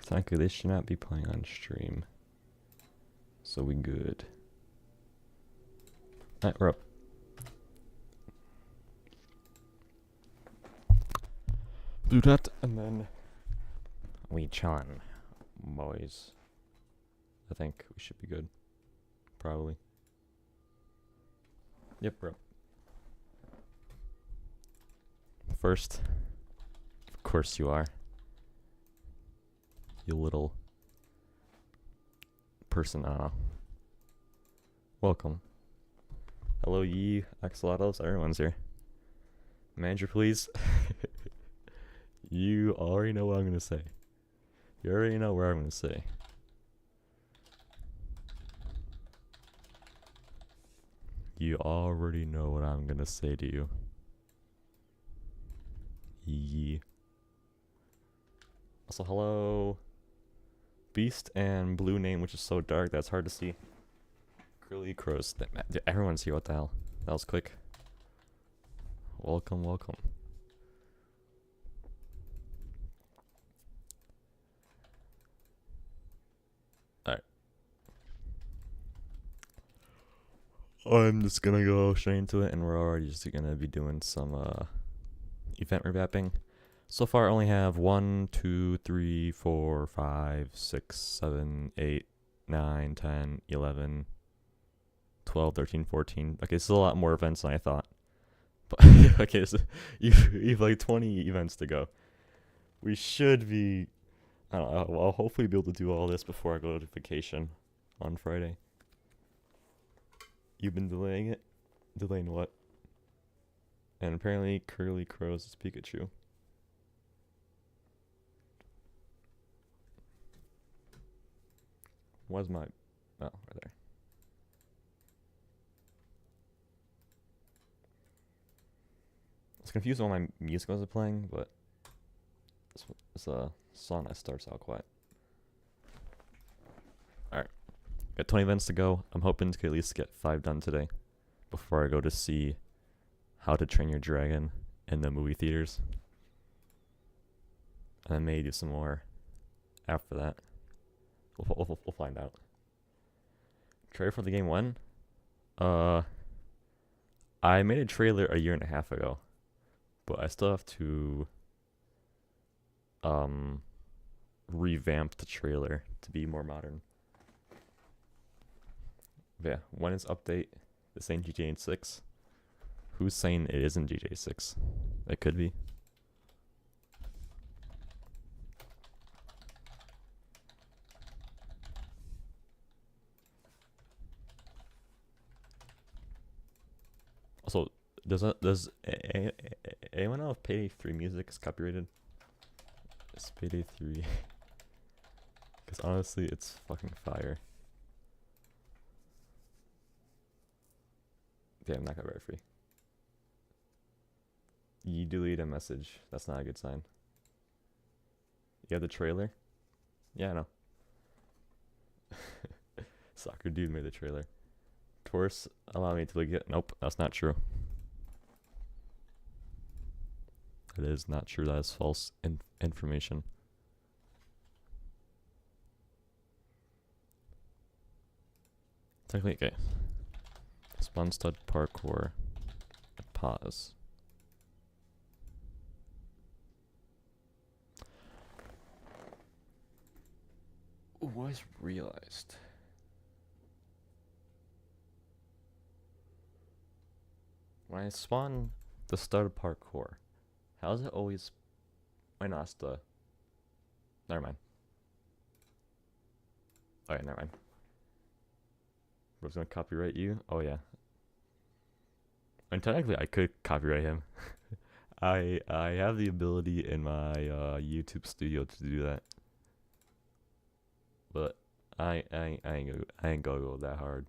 Technically, they should not be playing on stream. So we good. Alright, we're up. Do that, and then we chillin', boys. I think we should be good. Probably. Yep, we're up. First, of course you are. You little person, welcome. Hello, ye axolotls. Everyone's here. Manager, please. You already know what I'm gonna say. You already know where I'm gonna say. You already know what I'm gonna say to you. Yee. Also, hello. Beast and blue name, which is so dark that's hard to see. Curly crows. Everyone's here. What the hell? That was quick. Welcome, welcome. Alright. I'm just gonna go straight into it, and we're already just gonna be doing some event revamping. So far, I only have 1, 2, 3, 4, 5, 6, 7, 8, 9, 10, 11, 12, 13, 14. Okay, this is a lot more events than I thought. But okay, so you've like 20 events to go. We should be, I don't know, I'll hopefully be able to do all this before I go to vacation on Friday. You've been delaying it? Delaying what? And apparently Curly Crows is Pikachu. Where's my... Oh, right there. I was confused when my music wasn't playing, but this song that starts out quiet. Alright. Got 20 events to go. I'm hoping to at least get 5 done today before I go to see How to Train Your Dragon in the movie theaters. And I may do some more after that. We'll find out. Trailer for the game when? I made a trailer a year and a half ago, but I still have to revamp the trailer to be more modern. But yeah, when is update? This ain't GTA 6. Who's saying it isn't GTA 6? It could be. Also, does anyone know if Payday 3 music is copyrighted? It's Payday 3. Because honestly, it's fucking fire. Damn, not copyright free. You delete a message. That's not a good sign. You have the trailer? Yeah, I know. Soccer dude made the trailer. Torse, allow me to get... Nope, that's not true. That is not true. That is false information. Technically, okay. Spawn stud parkour. Pause. Ooh, I just realized. When I spawn the start of parkour, how does it always... Why not the... Never mind. Alright, never mind. Bro's gonna copyright you? Oh yeah. And technically I could copyright him. I have the ability in my YouTube studio to do that. But I ain't gonna go that hard.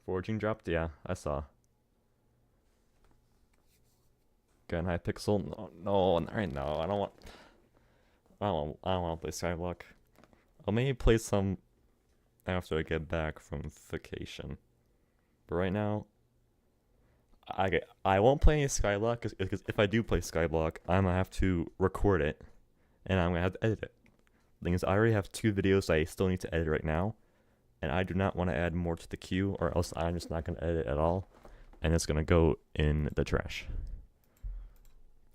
Forging dropped? Yeah, I saw. Gun high pixel? No, right now. I don't want to play Skyblock. I'll maybe play some after I get back from vacation. But right now, I won't play any Skyblock because if I do play Skyblock, I'm gonna have to record it, and I'm gonna have to edit it. The thing is, I already have 2 videos I still need to edit right now, and I do not want to add more to the queue, or else I'm just not gonna edit at all, and it's gonna go in the trash.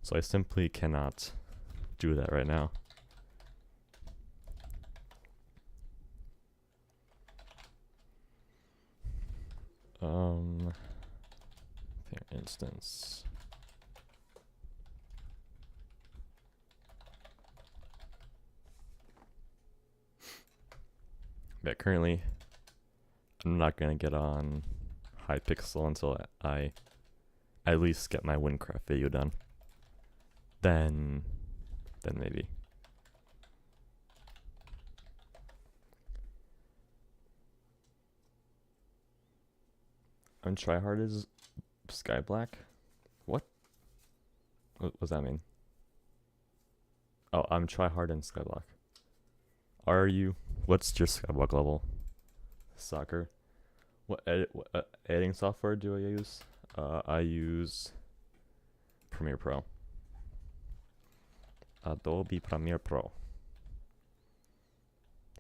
So I simply cannot do that right now. For instance, but currently I'm not gonna get on Hypixel until I at least get my Minecraft video done. Then maybe. Tryhard is Skyblock? What does that mean? Oh, I'm tryhard in Skyblock. Are you? What's your Skyblock level? Soccer. What editing software do I use? I use Premiere Pro. Adobe Premiere Pro.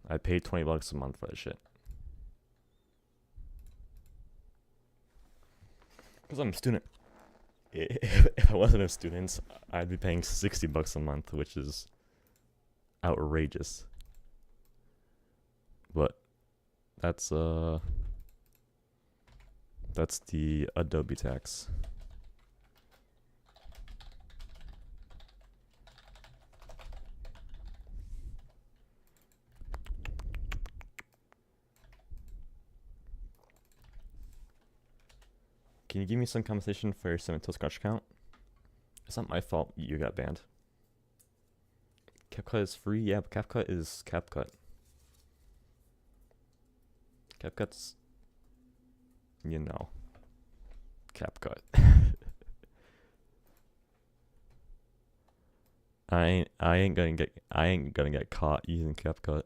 I paid $20 a month for that shit. Because I'm a student. If I wasn't a student, I'd be paying $60 a month, which is outrageous. But that's the Adobe tax. Can you give me some compensation for your Cemental Scratch account? It's not my fault you got banned. CapCut is free? Yeah, but CapCut is CapCut. CapCut's, you know, CapCut. I ain't gonna get caught using CapCut.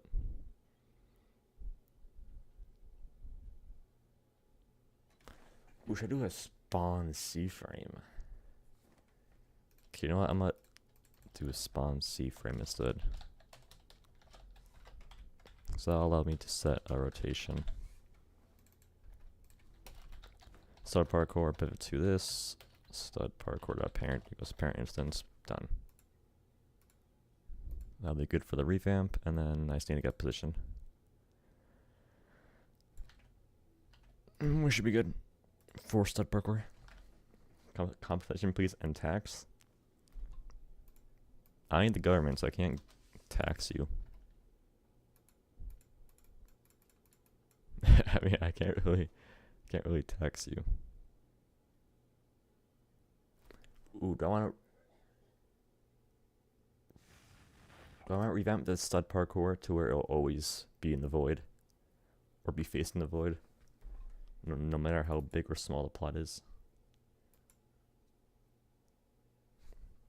We should do a spawn C-frame. Okay, you know what? I'm gonna do a spawn C-frame instead. So that'll allow me to set a rotation. Stud parkour, pivot to this. Stud parkour.parent equals parent instance. Done. That'll be good for the revamp, and then I just need to get position. We should be good. For stud parkour. Compensation, please, and tax. I ain't the government, so I can't tax you. I mean, I can't really tax you. Ooh, do I want to revamp the stud parkour to where it'll always be in the void, or be facing the void? No matter how big or small the plot is.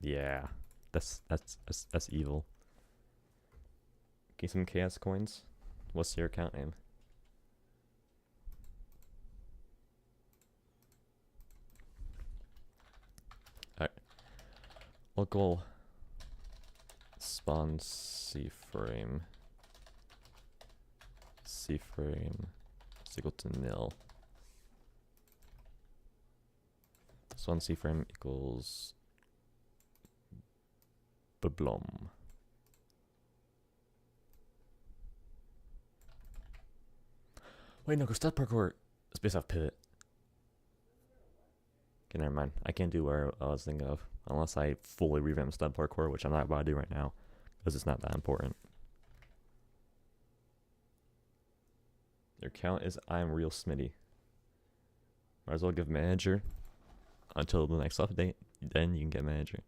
Yeah, that's evil. Get some chaos coins. What's your account name? Alright. Local spawn C-frame. C-frame is equal to nil. Spawn C-frame equals Blom. Wait, no, because stud parkour is based off pivot. Okay, never mind. I can't do what I was thinking of unless I fully revamp stud parkour, which I'm not about to do right now because it's not that important. Your account is I'm Real Smitty. Might as well give manager until the next update. Then you can get manager.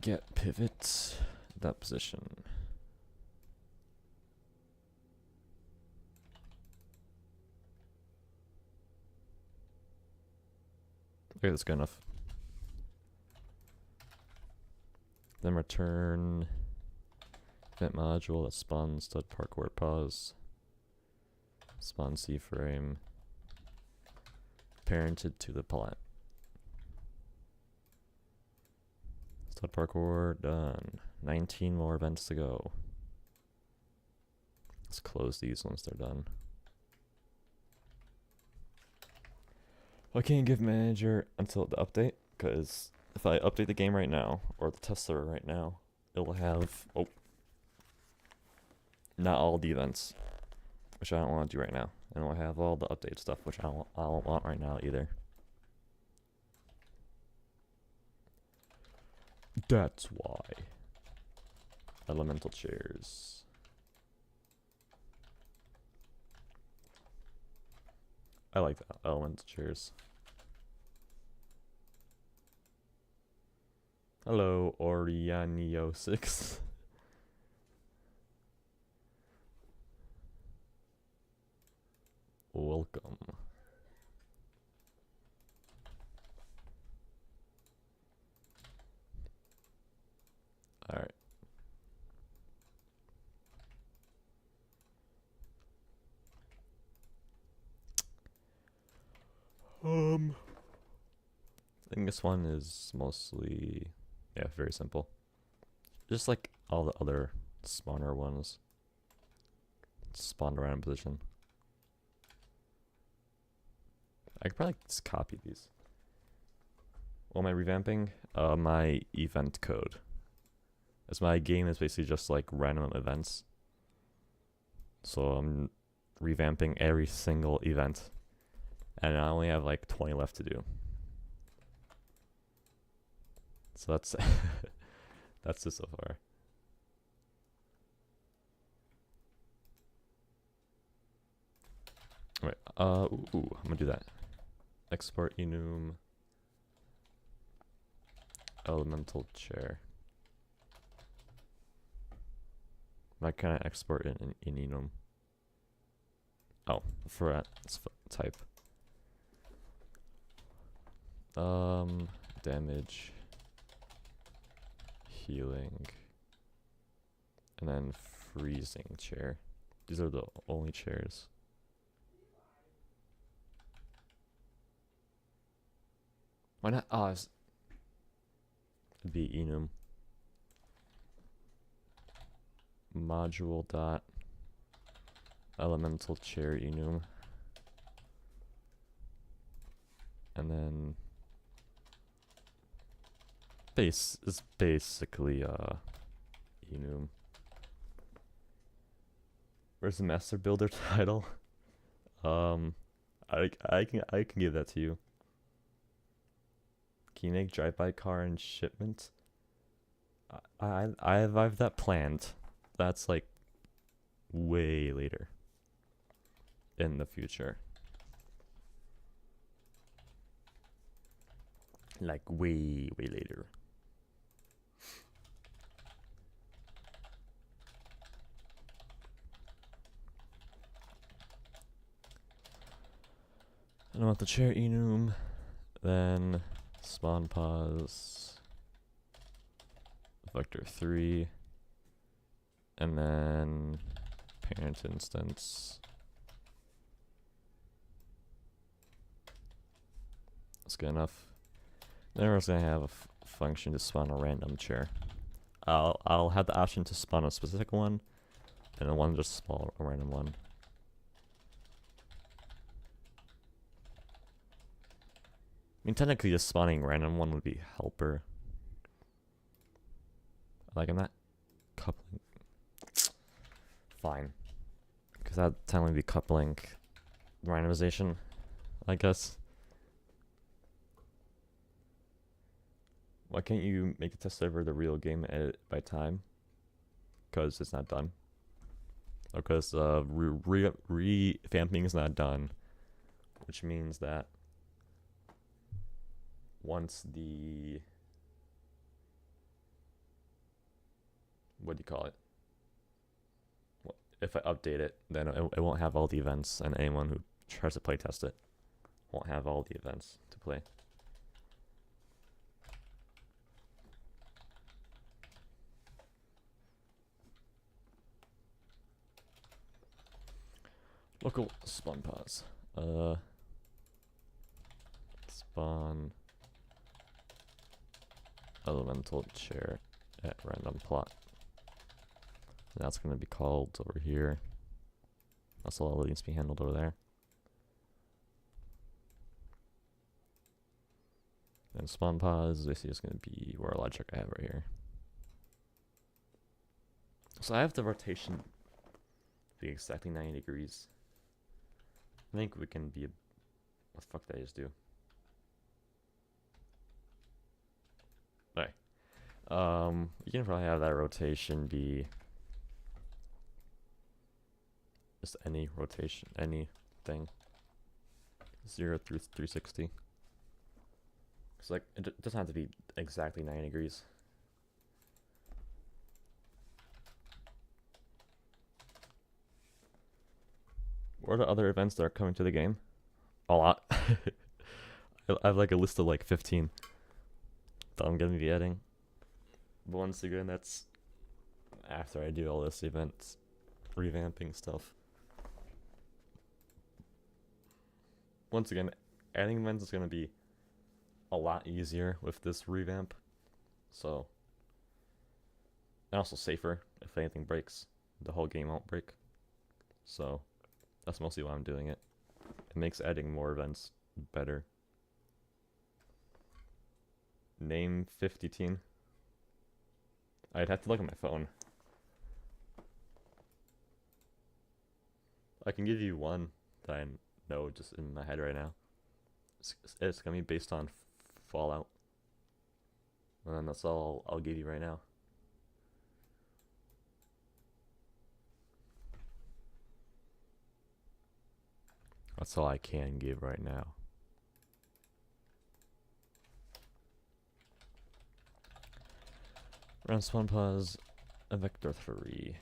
Get pivot that position. Okay, that's good enough. Then return event module that spawns stud parkour pause. Spawn C frame. Parented to the plant. Stud parkour done. 19 more events to go. Let's close these once they're done. I can't give manager until the update, because if I update the game right now, or the test server right now, it will have, not all the events, which I don't want to do right now. And it will have all the update stuff, which I don't want right now either. That's why. Elemental chairs. I like that, elemental chairs. Hello, Orianio6. Welcome. Alright. I think this one is mostly, yeah, very simple. Just like all the other spawner ones. Spawned around position. I could probably just copy these. Well, my revamping, my event code. As my game is basically just like random events. So I'm revamping every single event. And I only have like 20 left to do. So that's that's it so far. Alright, ooh, I'm gonna do that. Export enum elemental chair. Why can't I export it in enum? Oh, for that type. Damage, healing, and then freezing chair. These are the only chairs. Why not? Oh, it'd be enum. Module dot elemental chair enum. And then base is basically enum. Where's the master builder title? I can give that to you. Can you make drive-by car and shipment? I have that planned. That's like way later in the future. Like way later. I want the chair enum, then spawn pause, vector 3, and then parent instance. That's good enough. Then we're just gonna have a function to spawn a random chair. I'll have the option to spawn a specific one, and then one just spawn a random one. I mean, technically, just spawning random one would be helper. Like, I'm not coupling. Fine. Because that'd technically be coupling randomization, I guess. Why can't you make the test server the real game edit by time? Because it's not done. Or because revamping is not done. Which means that once the, what do you call it? Well, if I update it, then it won't have all the events, and anyone who tries to playtest it won't have all the events to play. Local spawn pause. Spawn elemental chair at random plot. That's gonna be called over here. That's all that needs to be handled over there. And spawn pause is basically just gonna be where logic I have right here. So I have the rotation be exactly 90 degrees. I think we can be. What the fuck did I just do? Alright. You can probably have that rotation be just any rotation, anything. 0 through 360. It's like, it doesn't have to be exactly 90 degrees. What are the other events that are coming to the game? A lot. I have like a list of like 15 that I'm gonna be adding. But once again, that's after I do all this events, revamping stuff. Once again, adding events is gonna be a lot easier with this revamp. So, and also safer if anything breaks. The whole game won't break. So, that's mostly why I'm doing it. It makes adding more events better. Name 50 teen. I'd have to look at my phone. I can give you one that I know just in my head right now. It's gonna be based on Fallout. And then that's all I'll give you right now. That's all I can give right now. Round spawn pause, a vector 3.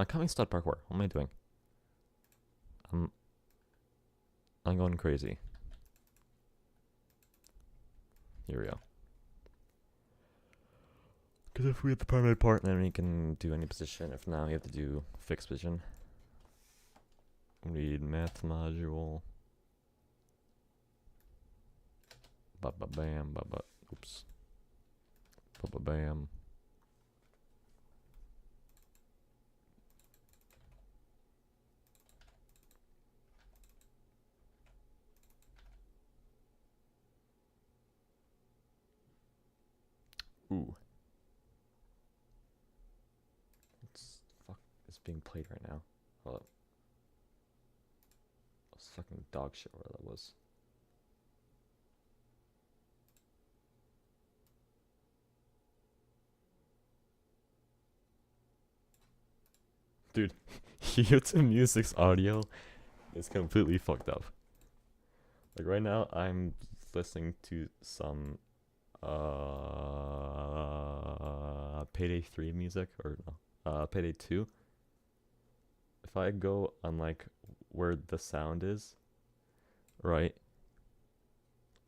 Coming stud parkour. What am I doing? I'm going crazy. Here we go. Because if we have the primary part, then we can do any position. If not, we have to do fixed position. Read math module. Ba ba bam ba ba. Oops. Ba ba bam. Ooh. What's fuck is being played right now? Hold up. That was fucking dog shit where that was. Dude, YouTube Music's audio is completely fucked up. Like right now, I'm listening to some Payday 3 music, or no, Payday 2. If I go on like where the sound is, right?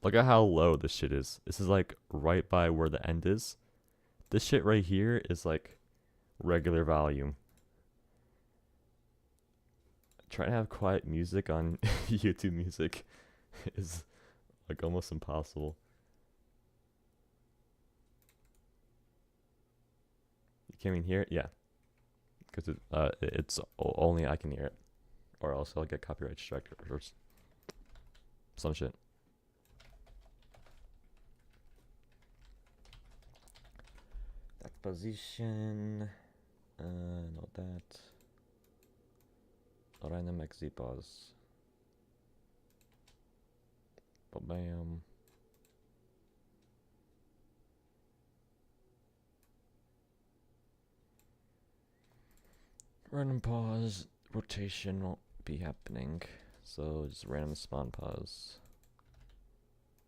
Look at how low this shit is. This is like right by where the end is. This shit right here is like regular volume. Trying to have quiet music on YouTube Music is like almost impossible. You can't even hear it? Yeah. Because it's only I can hear it. Or else I'll get copyright strike or some shit. That position. Not that. Random exit pause. Bam. Random pause. Rotation won't be happening. So just random spawn pause.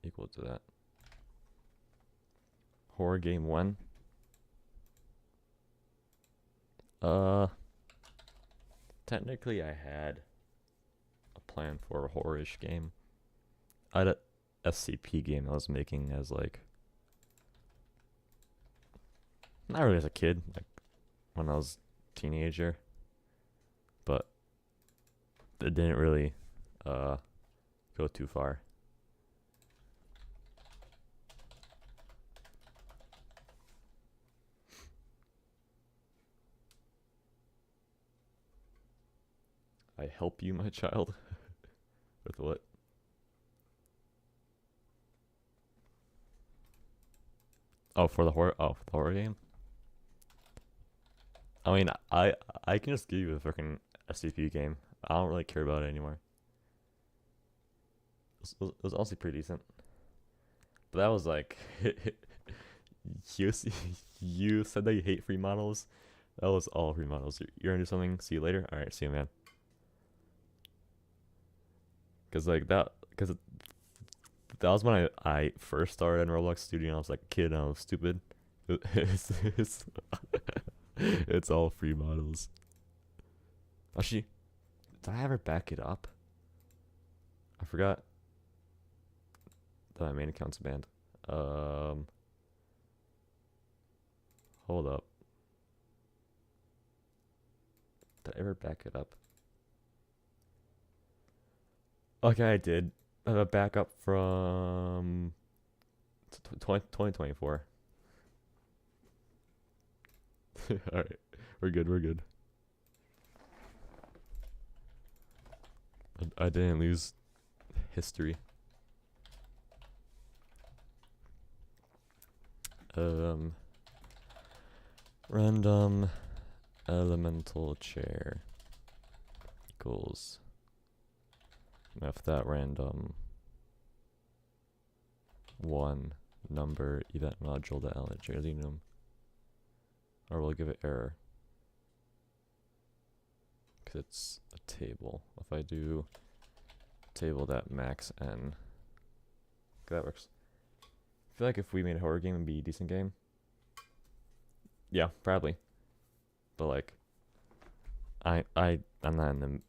Equal to that. Horror game 1. Technically I had a plan for a horror-ish game. I SCP game I was making as like, not really as a kid, like when I was a teenager, but it didn't really go too far. I help you, my child. With what? Oh, for the horror. Oh, for the horror game. I mean, I can just give you a freaking SCP game. I don't really care about it anymore. It was honestly pretty decent. But that was like, you you said that you hate free models. That was all free models. You're gonna do something. See you later. All right, see you, man. Cause like that, cause that was when I first started in Roblox Studio. And I was like a kid. And I was stupid. It's, it's all free models. Actually, did I ever back it up? I forgot that my main account's banned. Hold up. Did I ever back it up? Okay, I did. A backup from 2024. Alright, we're good, we're good. I didn't lose history. Random elemental chair equals if that random one number event module that eligenum, or we'll give it error because it's a table. If I do table that max n, that works. I feel like if we made a horror game, it'd be a decent game. Yeah, probably. But like, I'm not in the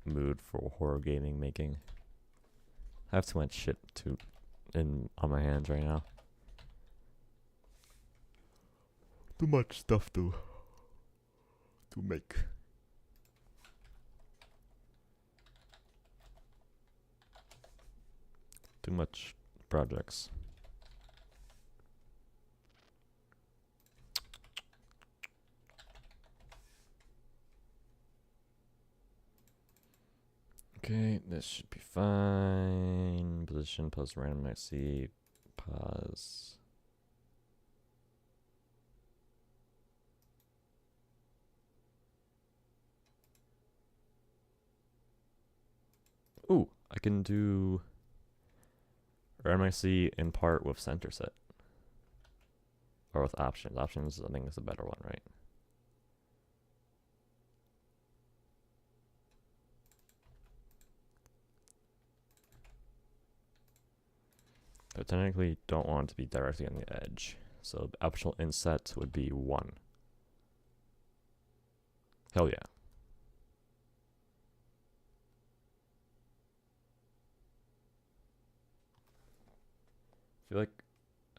mood for horror gaming making. I have too much shit on my hands right now. Too much stuff to make. Too much projects. Okay, this should be fine. Position plus random IC. Pause. Ooh, I can do random IC in part with center set. Or with options. Options, I think, is a better one, right? I technically don't want it to be directly on the edge. So the optional inset would be 1. Hell yeah. I feel like,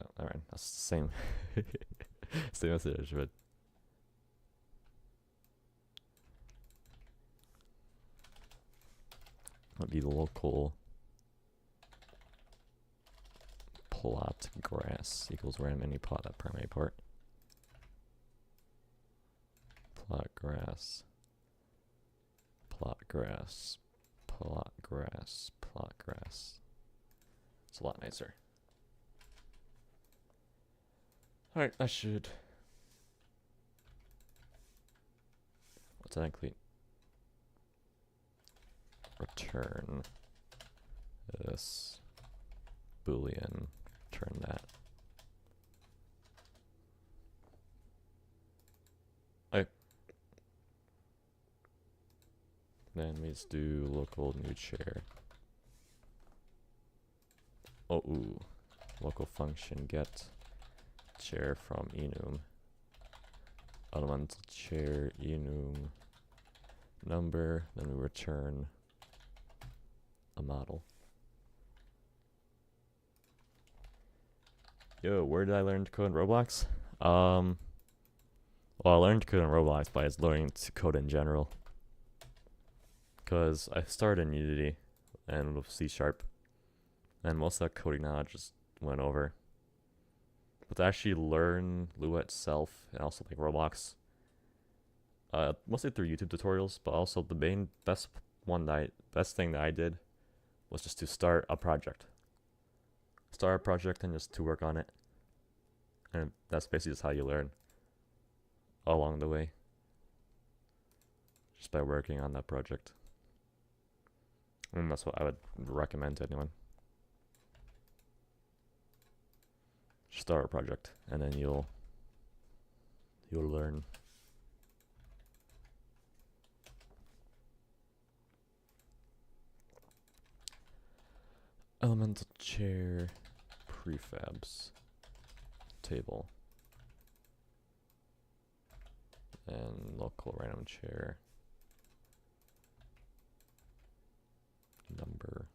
oh, alright, that's the same, same message, but would be the local plot grass equals random any plot that primary part. Plot grass, plot grass, plot grass, plot grass. It's a lot nicer. Alright, I should technically return this boolean, return that. Okay. Then we just do local new chair. Oh, ooh. Local function get chair from enum. Elemental chair enum number. Then we return a model. Yo, where did I learn to code in Roblox? Well, I learned to code in Roblox by just learning to code in general. Because I started in Unity and with C#, and most of that coding knowledge just went over. But to actually learn Lua itself and also like Roblox, mostly through YouTube tutorials, but also the main best thing that I did was just to start a project. Start a project and just to work on it. And that's basically just how you learn along the way. Just by working on that project. And that's what I would recommend to anyone. Start a project and then you'll learn. Elemental chair prefabs table and local random chair number.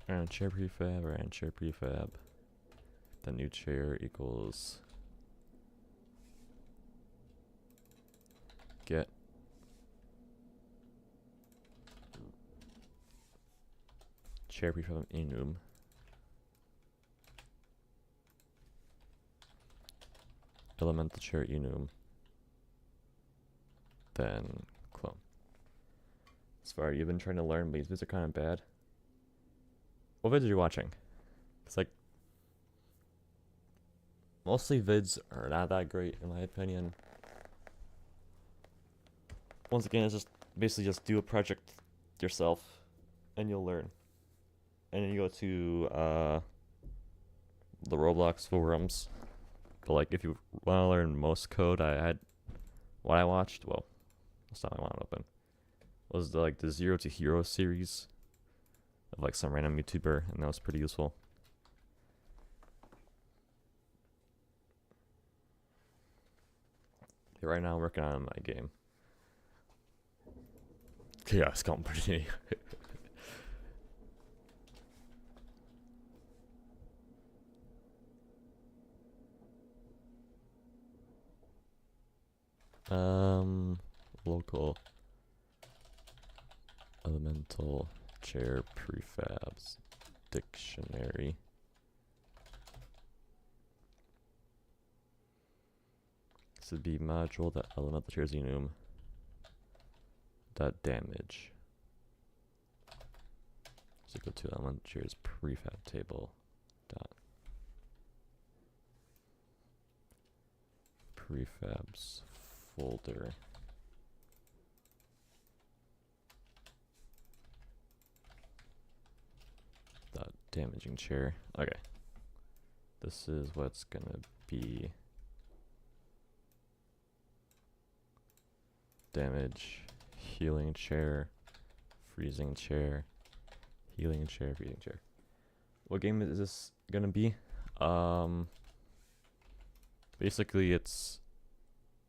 Random chair prefab. The new chair equals get chair prefab enum elemental chair enum, then clone. Sorry, you've been trying to learn, but these vids are kind of bad. What vids are you watching? It's like mostly vids are not that great in my opinion. Once again, it's just basically just do a project yourself and you'll learn. And then you go to the Roblox forums. But like if you want to learn most code, what I watched, well, that's not what I want to open, was the 0 to Hero series of like some random YouTuber, and that was pretty useful. Right now I'm working on my game. Chaos Company. Local elemental chair prefabs dictionary. This would be module that elemental chairs enum dot damage. So go to elemental chairs prefab table dot prefabs folder. Dot damaging chair. Okay. This is what's gonna be damage, healing chair, freezing chair, healing chair, freezing chair. What game is this gonna be? Basically it's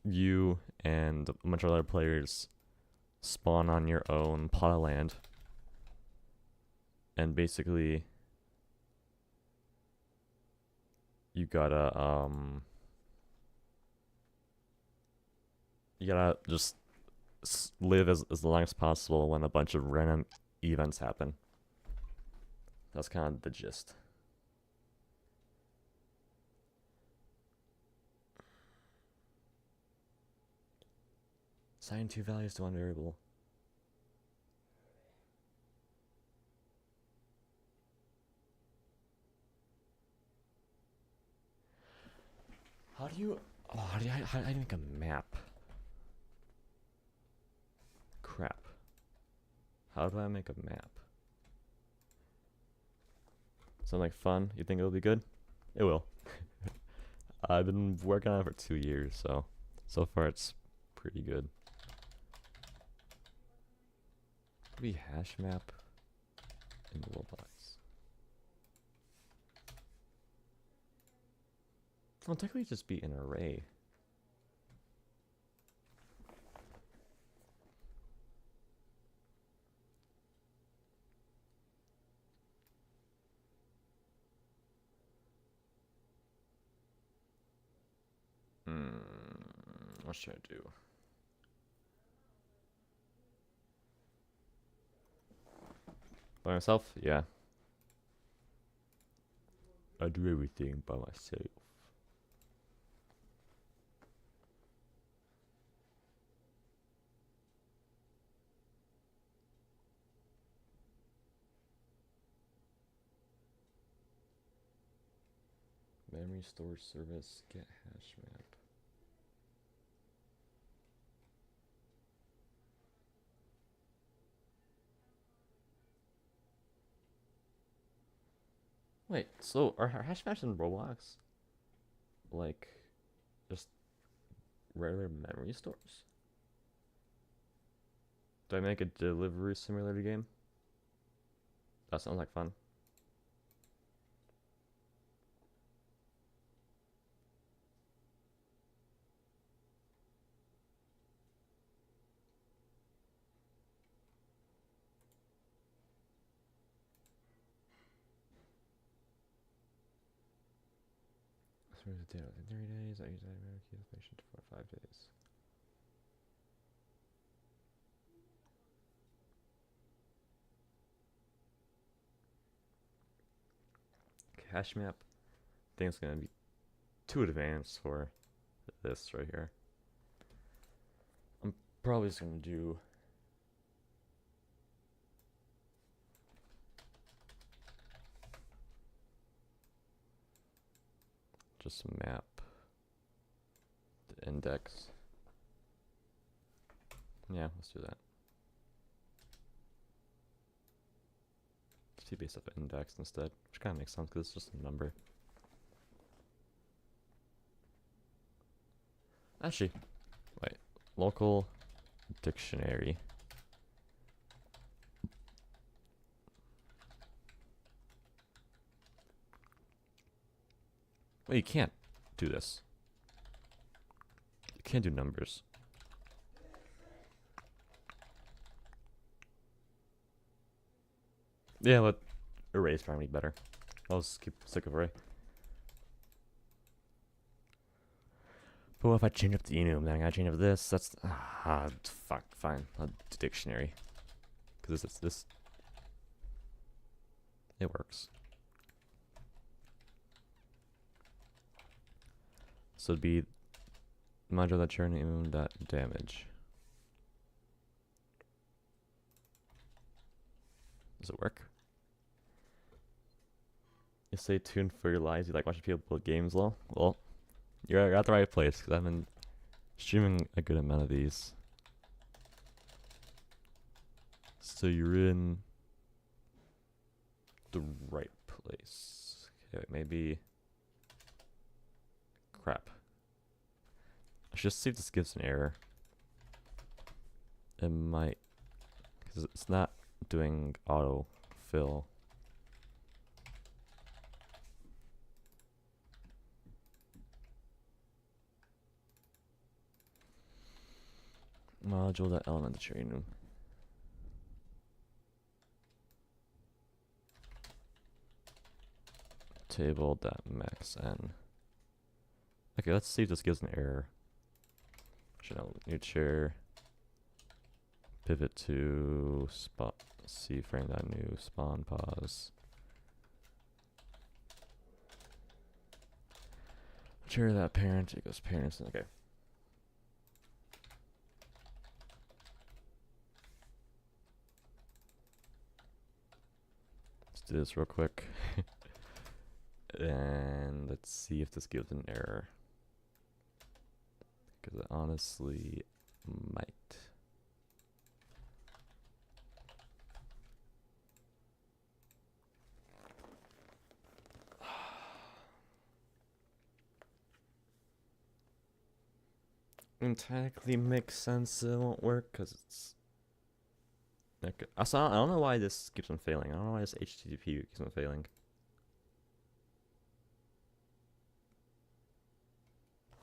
you and a bunch of other players spawn on your own plot of land, and basically you gotta just live as long as possible when a bunch of random events happen. That's kind of the gist. Assign 2 values to one variable. How do you make a map? Crap. How do I make a map? Something like fun? You think it'll be good? It will. I've been working on it for 2 years, so far it's pretty good. Maybe hash map in Roblox. It'll technically just be an array. What should I do? By myself? Yeah. I do everything by myself. Memory storage service, get hash map. Wait, so are hash maps in Roblox like just regular memory stores? Do I make a delivery simulator game? That sounds like fun. Within 30 days, I use that memory key patient for 5 days. Hash map. I think it's gonna be too advanced for this right here. I'm probably just gonna do just map the index. Yeah, let's do that. T based off index instead, which kind of makes sense because it's just a number. Actually, wait, local dictionary. Wait, you can't do this. You can't do numbers. Yeah, but array's probably better. I'll just keep sick of array. But what if I change up the enum? Then I gotta change up this. That's fuck. Fine. I'll do dictionary. Because this. It works. So it'd be module that churn enum that damage. Does it work? You stay tuned for your lives. You like watching people play games, lol. Well, you're at the right place because I've been streaming a good amount of these. So you're in the right place. Okay, maybe. Crap. I should just see if this gives an error. It might, because it's not doing auto fill. Module that element that you're in. Table that max n. Okay, let's see if this gives an error. Should I new chair pivot to spot C frame that new spawn pause. Chair that parent equals parents. Okay. Let's do this real quick. And let's see if this gives an error. Because it honestly might. It technically makes sense it won't work because it's like, also, I don't know why this keeps on failing. I don't know why this HTTP keeps on failing.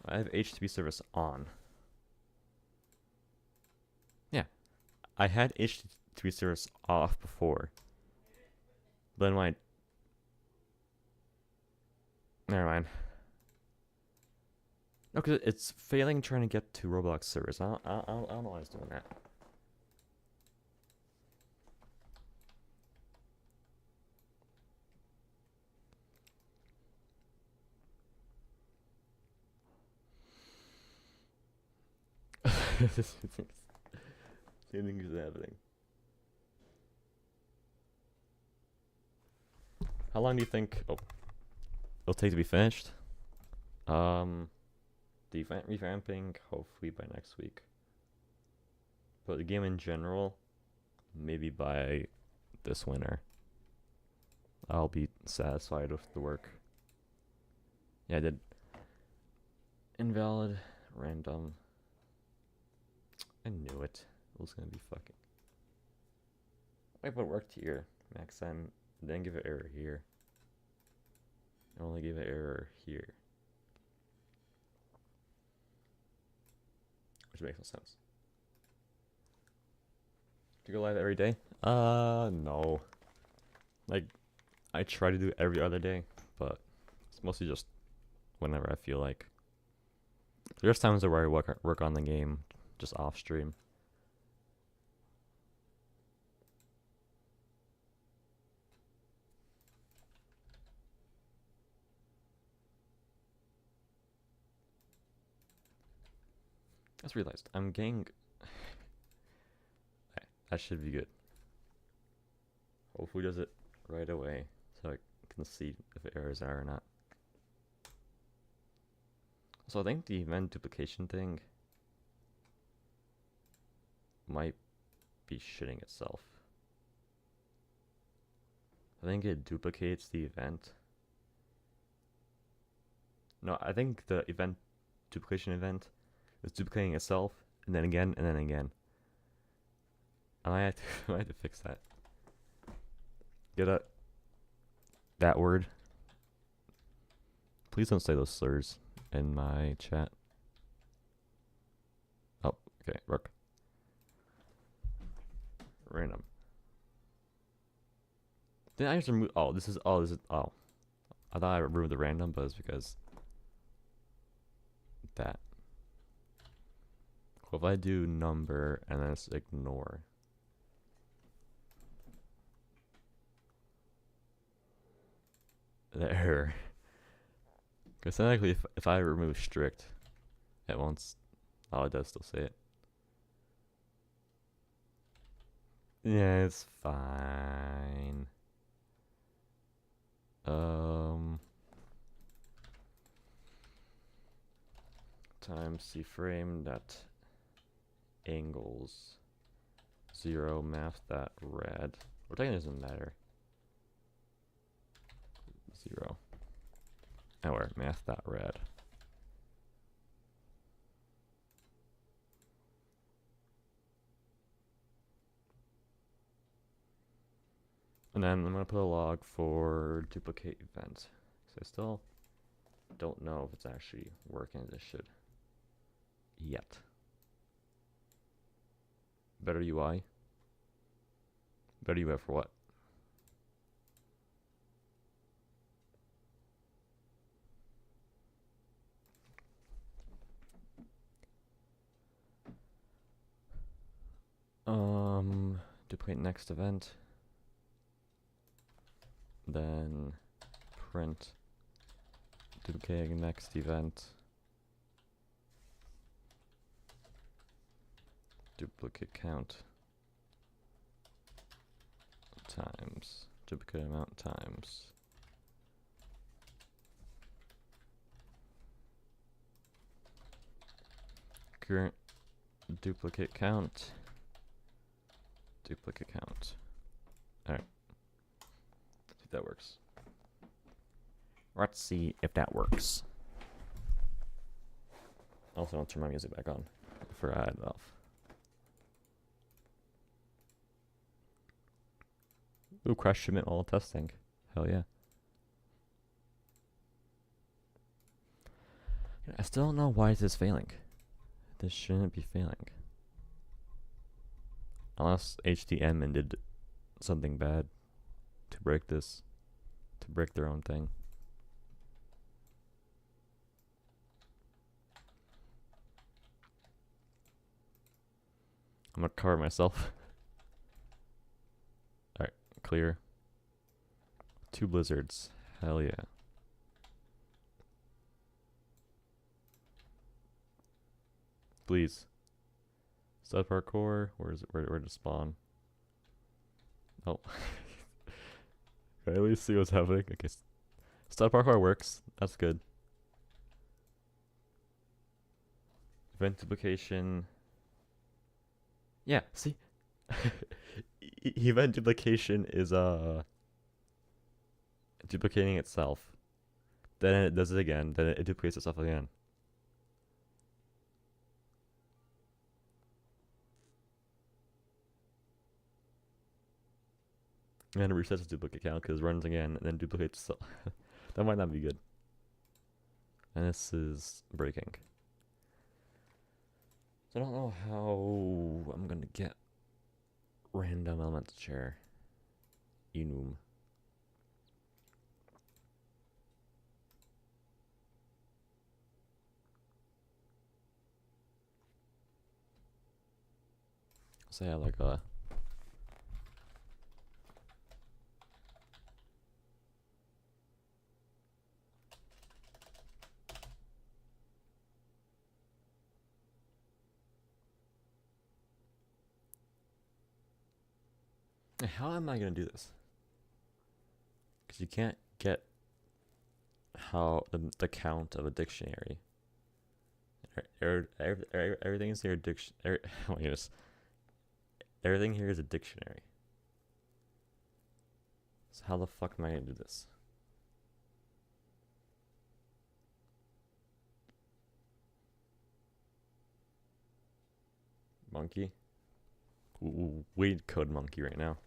I have HTTP service on. Yeah, I had HTTP service off before. Then when never mind. No, because it's failing trying to get to Roblox servers. I don't know why it's doing that. Same thing is happening. How long do you think it'll take to be finished? The event revamping hopefully by next week. But the game in general, maybe by this winter. I'll be satisfied with the work. Yeah, I did invalid, random. I knew it. It was gonna be fucking. I put worked here. Max time. Then give it error here. I only gave it error here. Which makes no sense. Do you go live every day? No. Like, I try to do it every other day, but it's mostly just whenever I feel like. There's times where I work on the game just off stream. I just realized I'm getting. That should be good. Hopefully does it right away so I can see if errors are or not. So I think the event duplication thing might be shitting itself. I think it duplicates the event. No, I think the event duplication event is duplicating itself and then again and then again. And I have to fix that. Get that word. Please don't say those slurs in my chat. Oh, okay, Rook. Random. Did I just remove? Oh, this is. Oh. I thought I removed the random, but it's because that. Well, if I do number and then just ignore. The error. Because technically, if I remove strict, it won't. Oh, it does still say it. Yeah, it's fine. Times C frame that angles 0 math that red. Or technically it doesn't matter. 0. Or math that red. And then I'm gonna put a log for duplicate event. So I still don't know if it's actually working as it should yet. Better UI. Better UI for what? Duplicate next event. Then print duplicating next event. Duplicate count times duplicate amount times current duplicate count. Duplicate count. Alright. Let's see if that works. Let's see if that works. Also, don't turn my music back on before I add it off. Ooh, crash shipment while testing. Hell yeah. I still don't know why this is failing. This shouldn't be failing. Unless HTM did something bad to break this, to break their own thing. I'm gonna cover myself. Alright, clear. 2 blizzards. Hell yeah. Please. Stud parkour. Where to spawn? Oh. Can I at least see what's happening? Okay. Stud parkour works. That's good. Event duplication. Yeah, see? Event duplication is duplicating itself. Then it does it again. Then it duplicates itself again. And it resets its duplicate count because it runs again and then duplicates itself. That might not be good. And this is breaking. So I don't know how I'm gonna get random element to share. Enum. So yeah, like how am I gonna do this? Because you can't get how the count of a dictionary. Everything is here dictionary. Oh my goodness. Everything here is a dictionary. So how the fuck am I gonna do this? Monkey? Ooh, we code monkey right now.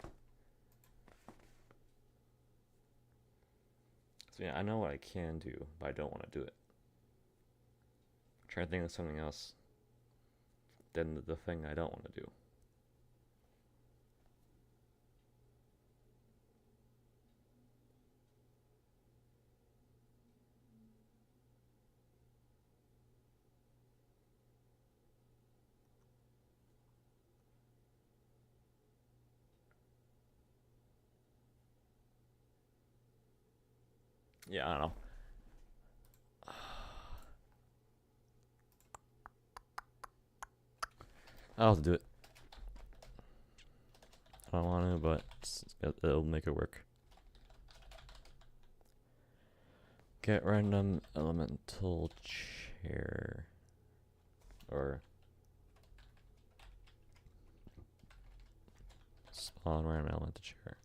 So yeah, I know what I can do, but I don't want to do it. I'm trying to think of something else than the thing I don't want to do. Yeah, I don't know. I'll have to do it. I don't want to, but it'll make it work. Get random elemental chair. Or spawn random elemental chair.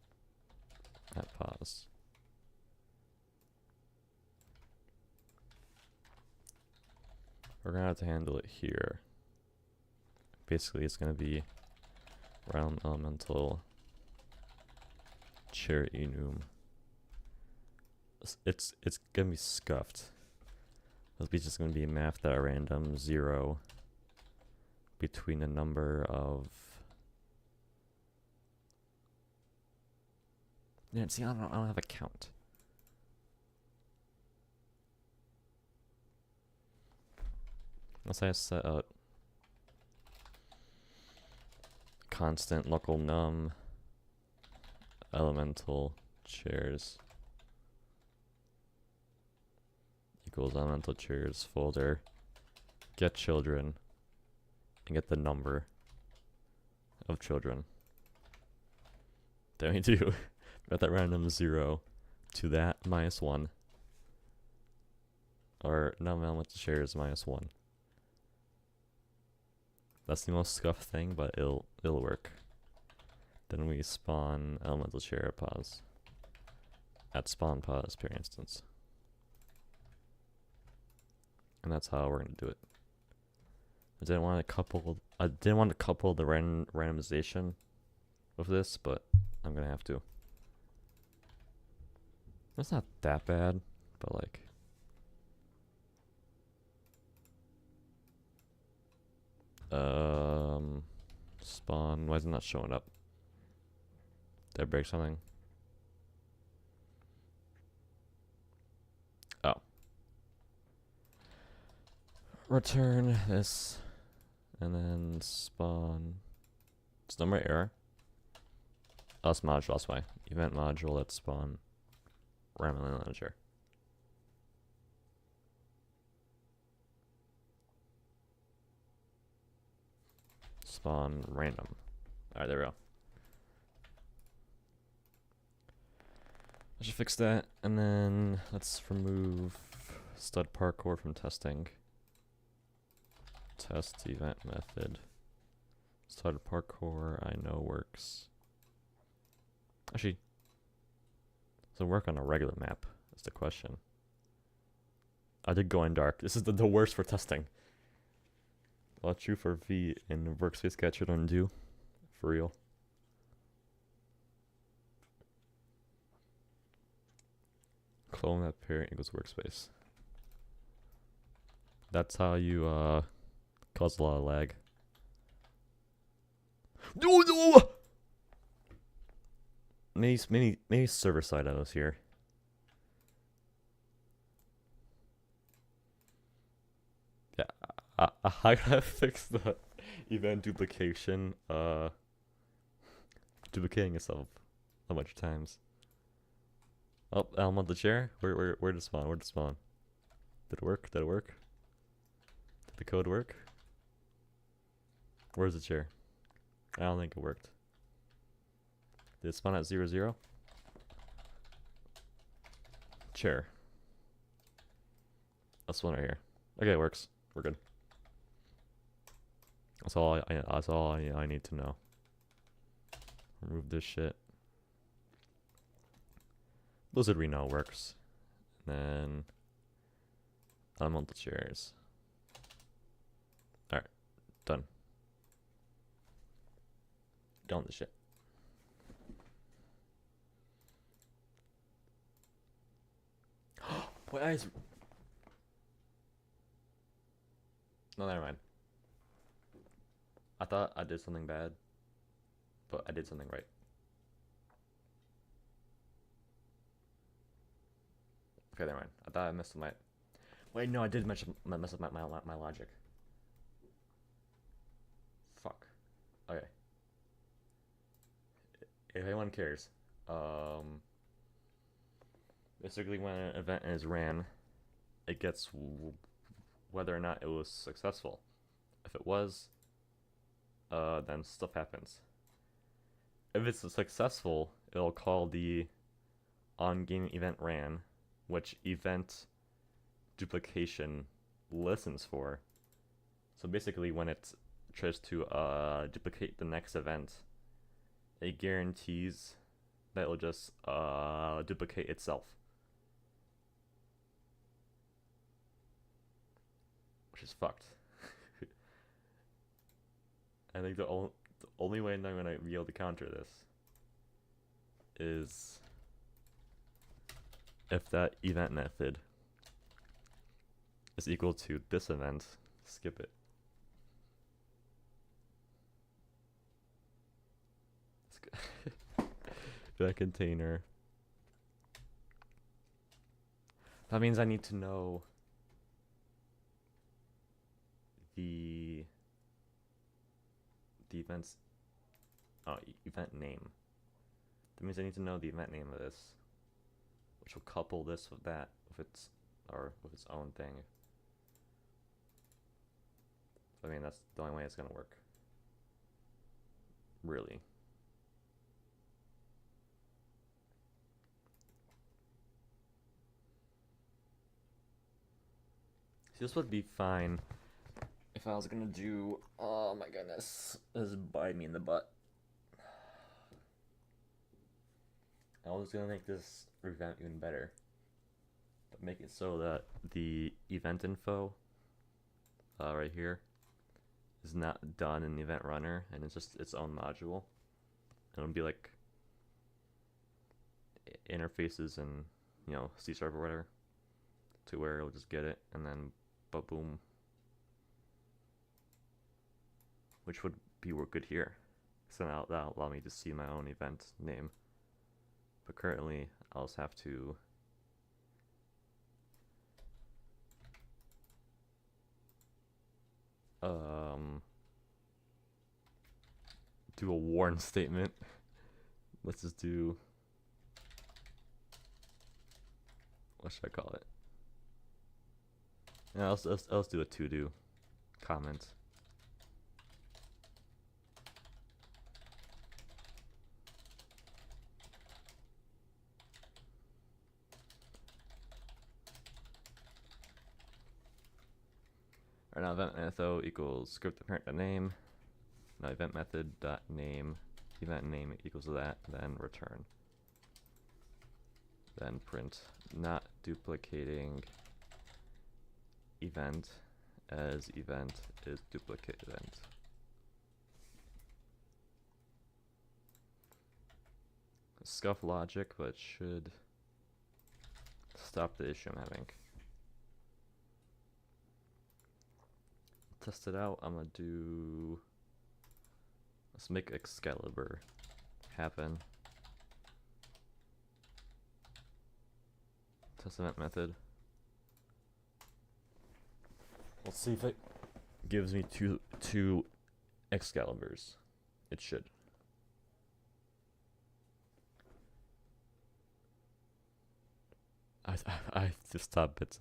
At pause. We're gonna have to handle it here. Basically, it's gonna be realm elemental chair enum. It's gonna be scuffed. This be just gonna be mathed at a random 0 between a number of. Yeah, see, I don't have a count. Unless I set out constant local num elemental chairs equals elemental chairs folder get children and get the number of children. Then we do at that random 0 to that -1 or num elemental chairs -1. That's the most scuffed thing, but it'll work. Then we spawn elemental chair pause at spawn pause per instance. And that's how we're gonna do it. I didn't want to couple the randomization of this, but I'm gonna have to. It's not that bad, but like spawn, why is it not showing up? Did I break something? Oh. Return this and then spawn It's no more error. Oh, it's module, that's why. Event module, let's spawn randomly on a chair. Spawn random. Alright, there we go. I should fix that, and then let's remove stud parkour from testing. Test event method. Stud parkour, I know works. Actually, does it work on a regular map? That's the question. I did go in dark. This is the worst for testing. Well, true for V in workspace catcher don't do. For real. Clone that parent equals workspace. That's how you cause a lot of lag. No! Maybe server side I was here. Yeah, I gotta fix the event duplication. Duplicating itself a bunch of times. Oh, I'm on the chair. Where did it spawn? Where did it spawn? Did it work? Did it work? Did the code work? Where's the chair? I don't think it worked. Did it spawn at 0, 0? Chair. That's one right here. Okay, it works. We're good. That's all I need to know. Remove this shit. Blizzard we know works. And then unmount the chairs. Alright, done. Done with the shit. My eyes. No, never mind. I thought I did something bad, but I did something right. Okay, never mind. I thought I messed up my. Wait, no, I did mess up my logic. Fuck. Okay. If anyone cares, basically when an event is ran, it gets whether or not it was successful. If it was, then stuff happens. If it's successful, it'll call the on-game event ran, which event duplication listens for. So basically when it tries to duplicate the next event, it guarantees that it'll just duplicate itself. Which is fucked. I think the only way that I'm going to be able to counter this is if that event method is equal to this event, skip it. That container. That means I need to know the event's event name. That means I need to know the event name of this, which will couple this with that with its own thing. I mean, that's the only way it's gonna work. Really. See, this would be fine if I was gonna do. Oh my goodness, this is biting me in the butt. I was gonna make this revamp even better, but make it so that the event info right here is not done in the event runner, and it's just its own module. And it'll be like interfaces and C# or whatever, to where it'll just get it and then boom, which would be good here. So now that'll allow me to see my own event name. But currently, I'll just have to do a warn statement. Let's just do, what should I call it? Yeah, let's do a to-do comment. Alright, now event info equals script parent name. Now event method dot name, event name equals to that, then return. Then print not duplicating event as event is duplicate event. Scuff logic, but should stop the issue I'm having. Test it out. I'm gonna do, let's make Excalibur happen. Test event method. Let's see if it gives me two Excaliburs. It should. I just stopped it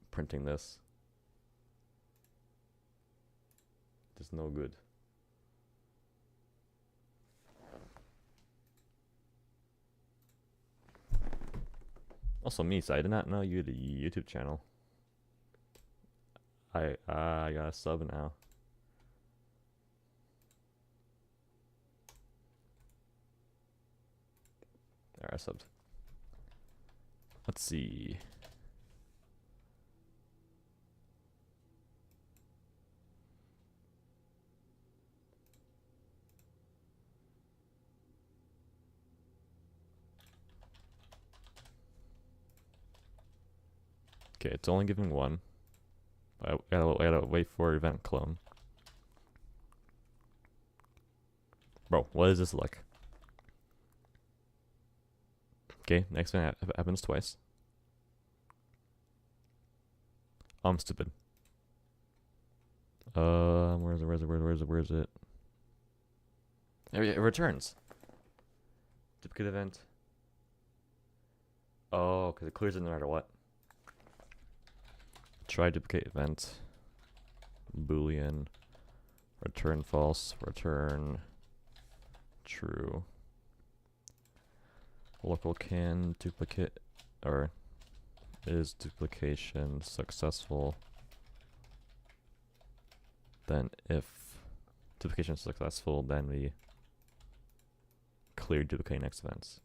printing this. Just no good. Also, Misa, I did not know you had a YouTube channel. I got a sub now. There, I subbed. Let's see. Okay, it's only giving one. I gotta wait for event clone. Bro, what does this look? Okay, next one happens twice. I'm stupid. Where is it? There it returns. Duplicate event. Oh, because it clears it no matter what. Try duplicate event. Boolean. Return false. Return true. Local can duplicate, or is duplication successful? Then if duplication is successful, then we clear duplicate next events.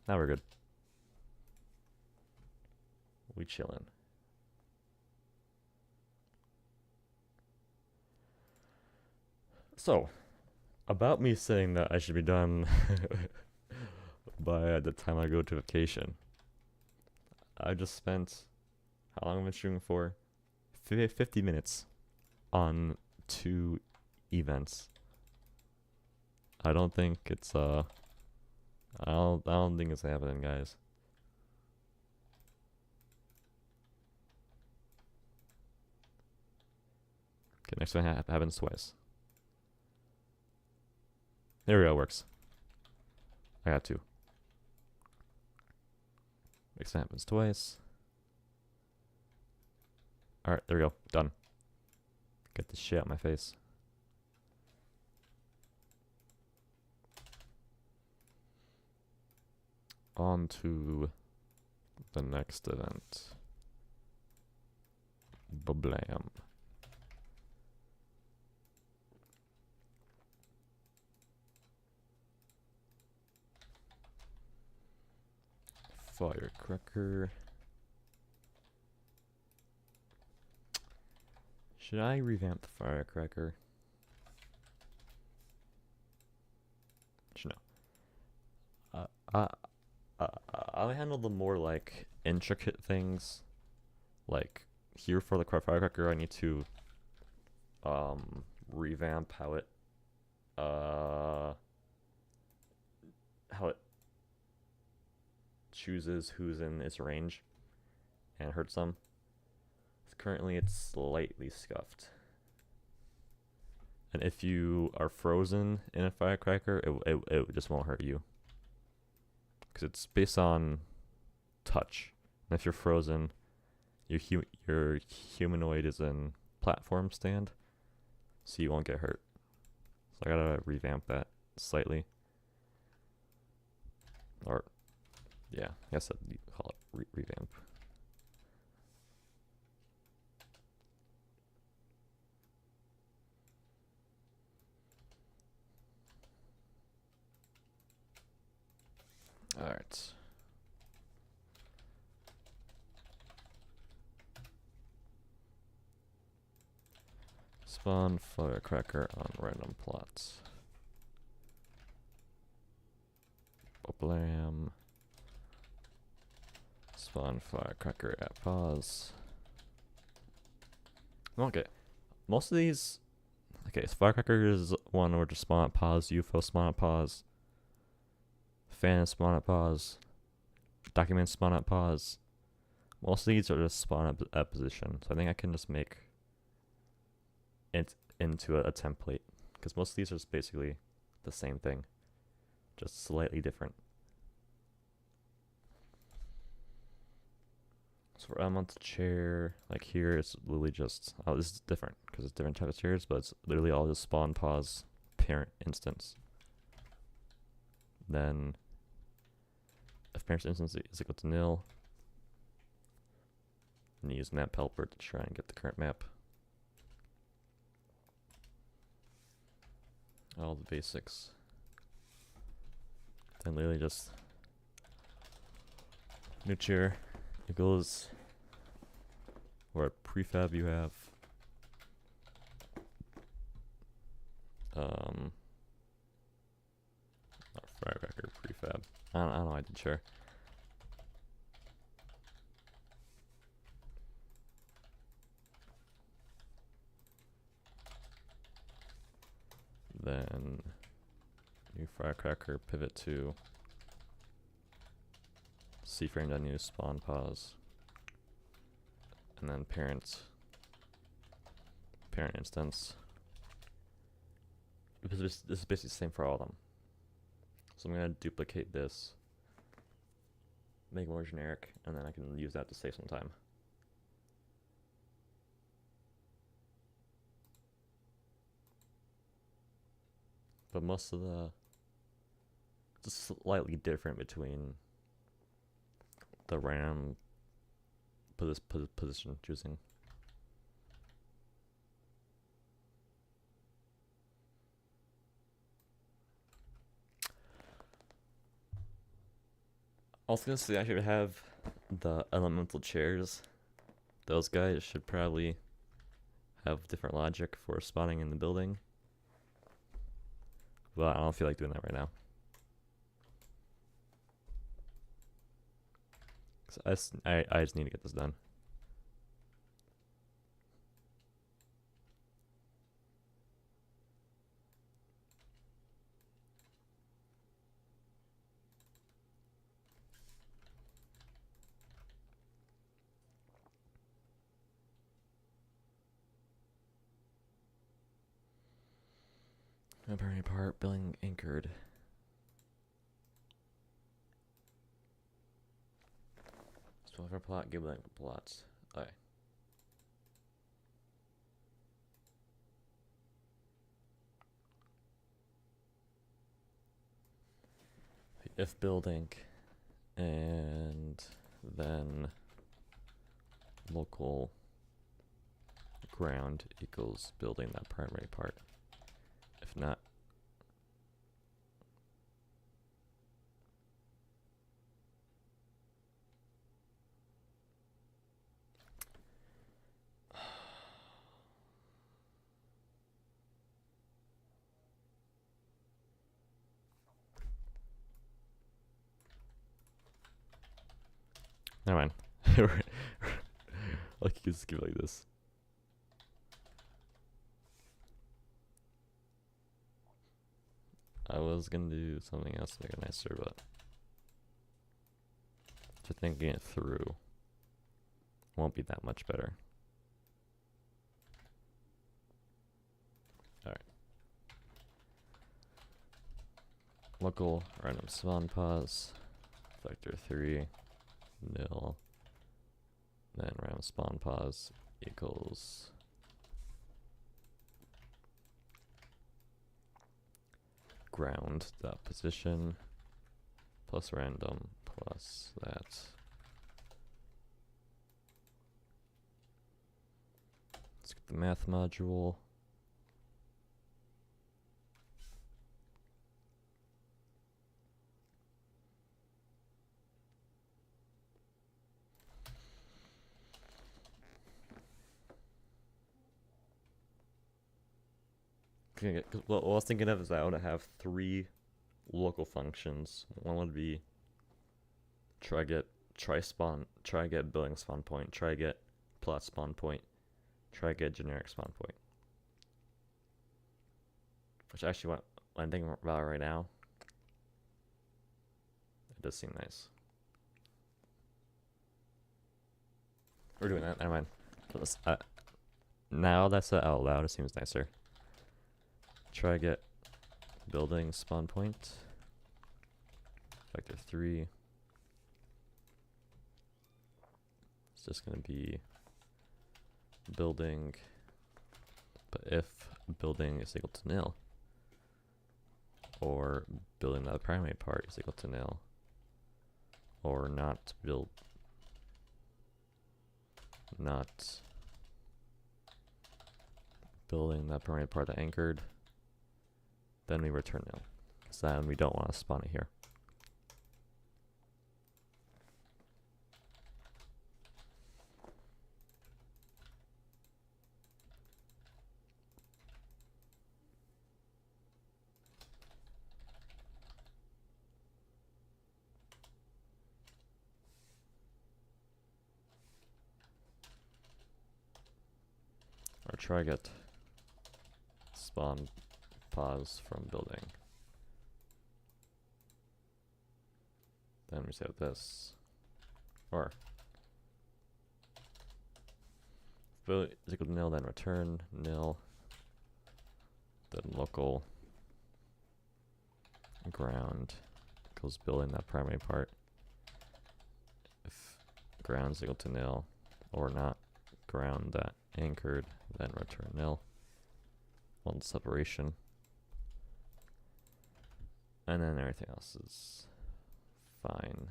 Now we're good. We chillin'. So, about me saying that I should be done by the time I go to vacation. I just spent, how long have I been streaming for? 50 minutes on 2 events. I don't think it's I don't think it's happening, guys. Okay, next one happens twice. There we go, works. I got 2. Next one happens twice. Alright, there we go, done. Get this shit out my face. On to the next event. Bablam. Firecracker. Should I revamp the firecracker? Should no. I'll handle the more like intricate things. Like here for the firecracker, I need to revamp how it chooses who's in its range and hurts them. Currently it's slightly scuffed. And if you are frozen in a firecracker, it just won't hurt you. Because it's based on touch. And if you're frozen, your humanoid is in platform stand, so you won't get hurt. So I gotta revamp that slightly. Or, yeah, I guess you call it revamp. Alright. Spawn firecracker on random plots. Blam. Spawn firecracker at pause. Okay. Most of these. Okay, so firecracker is one where just spawn at pause, UFO spawn at pause, fan spawn at pause, document spawn at pause. Most of these are just spawn at position. So I think I can just make it into a template, because most of these are just basically the same thing, just slightly different. So for elemental chair, like here, it's literally just, oh, this is different because it's different type of chairs, but it's literally all just spawn pause parent instance. Then if parent instance is equal to nil, then you use map helper to try and get the current map. All the basics. Then literally just new chair equals what prefab you have. Not firecracker, prefab. I don't know, I did chair. Then new firecracker pivot to C-frame.new spawn pause, and then parent instance. This is basically the same for all of them. So I'm gonna duplicate this, make it more generic, and then I can use that to save some time. But most of the, it's slightly different between the random position choosing. Also gonna say I should have the elemental chairs. Those guys should probably have different logic for spawning in the building. But I don't feel like doing that right now. I just need to get this done. Burning apart, building anchored. So for plot, give blank plots. Okay. If building and then local ground equals building that primary part. If not, never mind. Like you just give it like this. I was gonna do something else to make it nicer, but just thinking it through won't be that much better. local random spawn pause vector 3 nil, then random spawn pause equals ground dot position plus random plus that. Let's get the math module. Okay, what I was thinking of is that I want to have 3 local functions. One would be try get building spawn point, try get plot spawn point, try get generic spawn point. Which actually, what I'm thinking about right now, it does seem nice. We're doing that. Never mind. Now that's it out loud, it seems nicer. Try get building spawn point vector 3. It's just going to be building, but if building is equal to nil, or building that primary part is equal to nil, or not building that primary part that anchored, then we return nil, because then we don't want to spawn it here. Or try get spawn pause from building. Then we save this. Or if build is equal to nil, then return nil. Then local ground equals building that primary part. If ground is equal to nil, or not ground that anchored, then return nil. One separation. And then everything else is fine.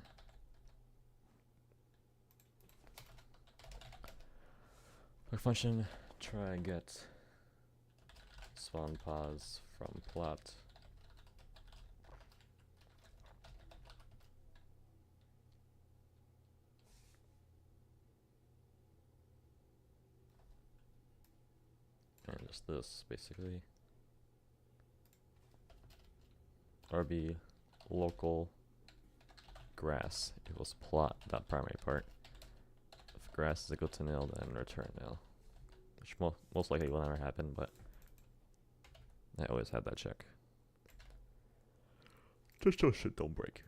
Quick function, try get spawn pause from plot. And just this, basically. Or be local grass equals plot dot primary part. If grass is equal to nil, then return nil. Which most likely will never happen, but I always had that check. Just so shit don't break.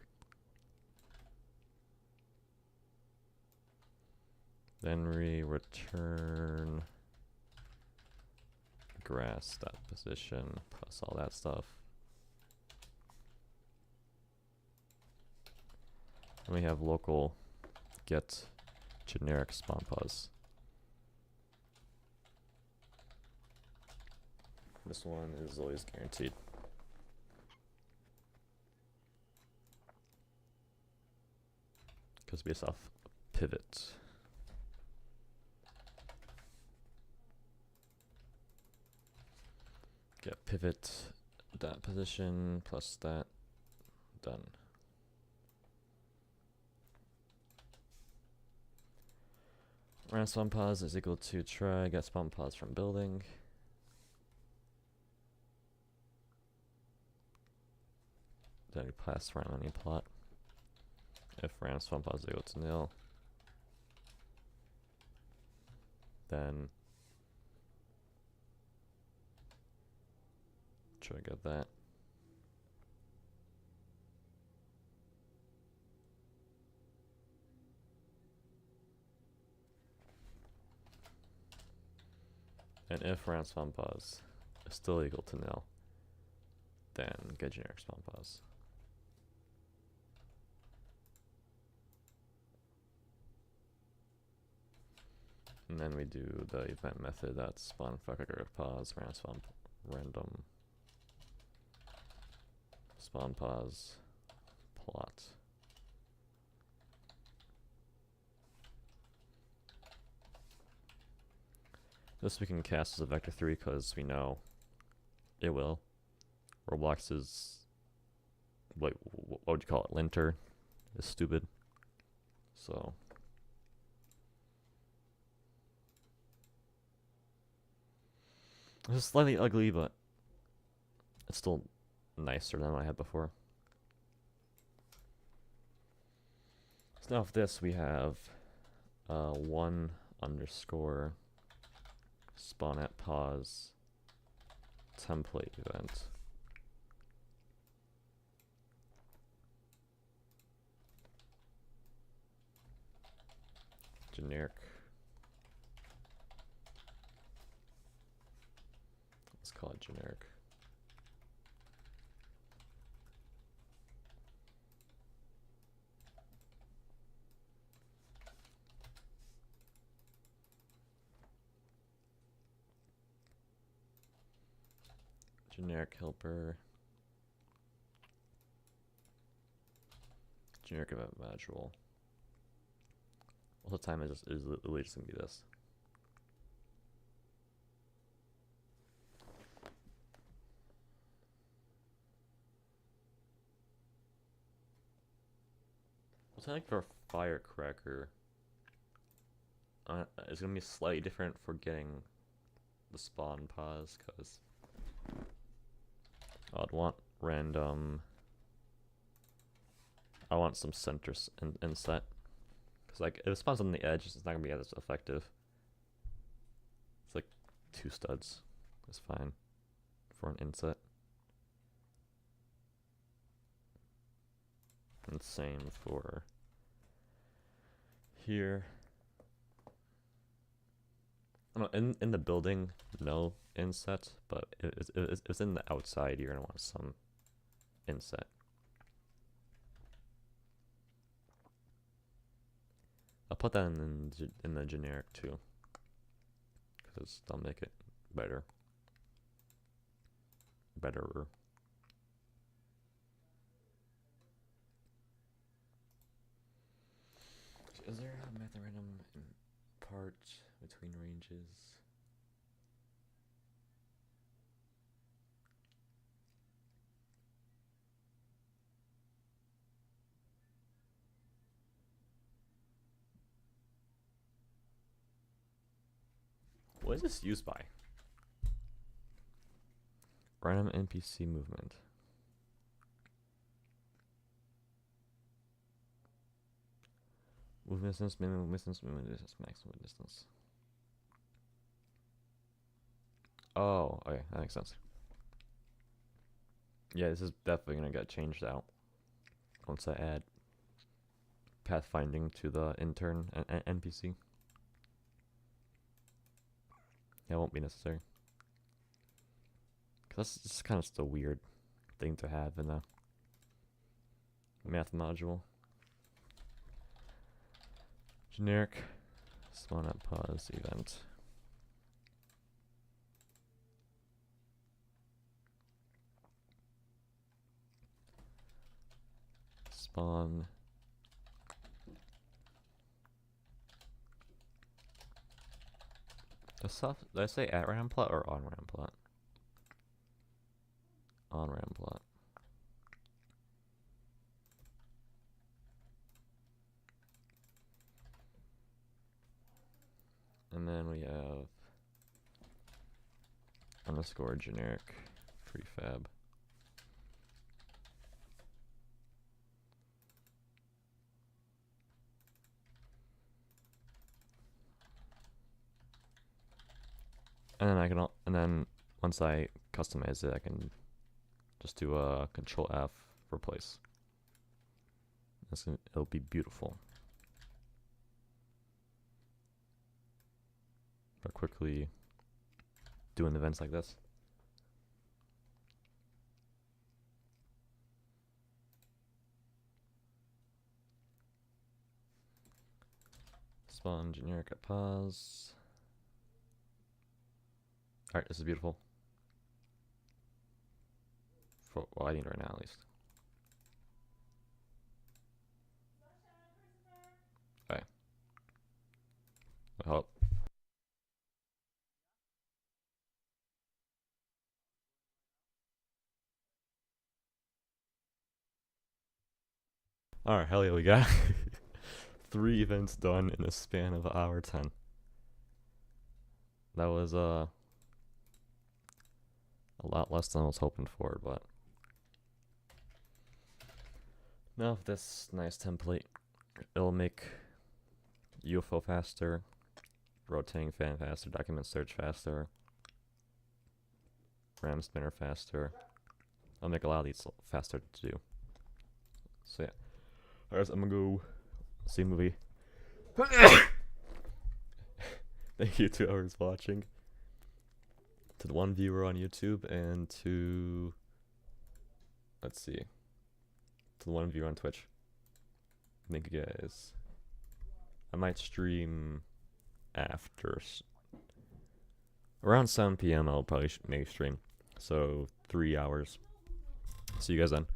Then we return grass dot position plus all that stuff. And we have local get generic spawn pause. This one is always guaranteed. Because based off pivot. Get pivot that position plus that, done. Random spawn pause is equal to try get spawn pause from building. Then we pass random any plot. If random spawn pause is equal to nil, then try to get that. And if random spawn pause is still equal to nil, then get generic spawn pause. And then we do the event method that's spawn pause, random spawn pause plot. This we can cast as a vector 3 because we know it will. Roblox is, what would you call it, linter is stupid. So it's slightly ugly, but it's still nicer than what I had before. So now for this we have 1 underscore spawn at pause template event. Generic. Let's call it generic. Generic helper. Generic event module. All the time is literally just gonna be this. What's I think for firecracker? It's gonna be slightly different for getting the spawn pause, cause I'd want random. I want some center inset, cause like if it spawns on the edge, it's not gonna be as effective. It's like 2 studs. It's fine for an inset. And same for here. I don't know, in the building, no inset, but if it's in the outside, you're gonna want some inset. I'll put that in the generic too, because they'll make it better. Betterer. Is there a method random part between ranges? What is this used by? Random NPC movement. Movement distance, minimum distance, movement distance, maximum distance. Oh, okay, that makes sense. Yeah, this is definitely gonna get changed out once I add pathfinding to the intern NPC. Yeah, it won't be necessary. Cause that's just kind of just a weird thing to have in a math module. Generic spawn at pause event. Spawn did I say at random plot or on random plot? On random plot. And then we have underscore generic prefab. And then and then once I customize it, I can just do a Control F replace. It'll be beautiful. But quickly doing events like this. Spawn generic at pause. Alright, this is beautiful. For what I need right now, at least. Okay. Help. Alright, hell yeah, we got 3 events done in a span of hour 10. That was a lot less than I was hoping for, but no, this nice template, it'll make UFO faster, rotating fan faster, document search faster, RAM spinner faster. I'll make a lot of these faster to do. So yeah. Alright, so I'm gonna go see a movie. Thank you to whoever's watching. To the 1 viewer on YouTube and to, let's see, to the 1 viewer on Twitch. Thank you guys. I might stream after around 7 p.m. I'll probably make a stream. So 3 hours. See you guys then.